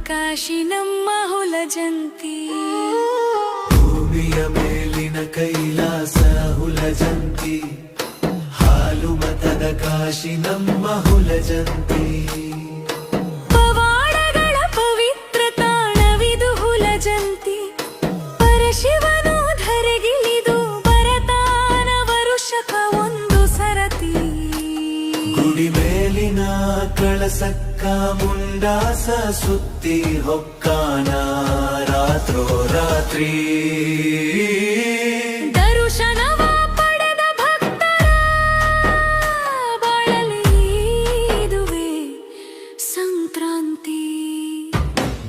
ಕಾಶಿ ನಮ್ಮ ಹುಲಜಂತಿ. ಭೂಮಿಯ ಮೇಲಿನ ಕೈಲಾಸ ಹುಲಜಂತಿ, ಹಾಲು ಮತದ ಕಾಶಿ ನಮ್ಮ ಹುಲಜಂತಿ. ಪವಾಡಗಳ ಪವಿತ್ರ ತಾಣವಿದು ಹುಲಜಂತಿ. ಪರಶಿವನು ಧರೆಗಿಳಿದು ಬರತಾನ ವರುಷಕ ಒಂದು ಸರತಿ. ಗುಡಿ ಮೇಲಿನ ಕಳಸಕ್ಕ ಮುಂಡಾಸ ಸುತ್ತಿ ಹೊಕ್ಕಾನ ರಾತ್ರೋ ರಾತ್ರಿ. ದರುಶನವ ಪಡೆದ ಭಕ್ತರ ಬಾಳಲಿ ಇದುವೆ ಸಂಕ್ರಾಂತಿ.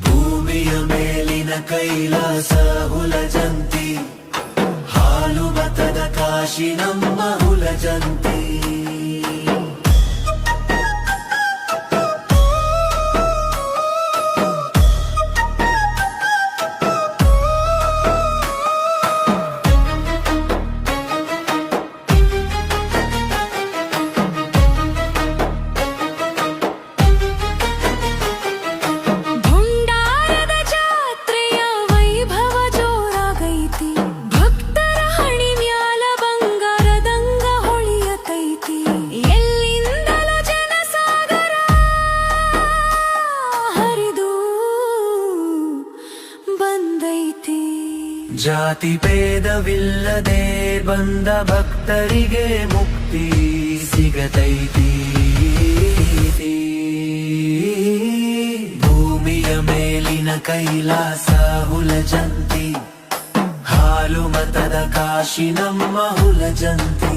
ಭೂಮಿಯ ಮೇಲಿನ ಕೈಲಾಸ ಹುಲಜಂತಿ, ಹಾಲು ಮತದ ಕಾಶಿ ನಮ್ಮ ಹುಲಜಂತಿ. ಭಂಡಾರದ ಜಾತ್ರೆಯ ವೈಭವ ಜೋರಾಗೈತಿ. ಭಕ್ತರ ಹಣಿ ಮ್ಯಾಲ ಬಂಗಾರದಂಗ ಹೊಳಿಯತೈತಿ. ಎಲ್ಲಿಂದಲೂ ಜನಸಾಗರ ಹರಿದು ಬಂದೈತಿ. ಜಾತಿ ಭೇದವಿಲ್ಲದೆ ಬಂದ ಭಕ್ತರಿಗೆ ಮುಕ್ತಿ ಸಿಗತೈತಿ. ಭೂಮಿಯ ಮೇಲಿನ ಕೈಲಾಸ ಹುಲಜಂತಿ, ಹಾಲು ಮತದ ಕಾಶಿ ನಮ್ಮ ಹುಲಜಂತಿ.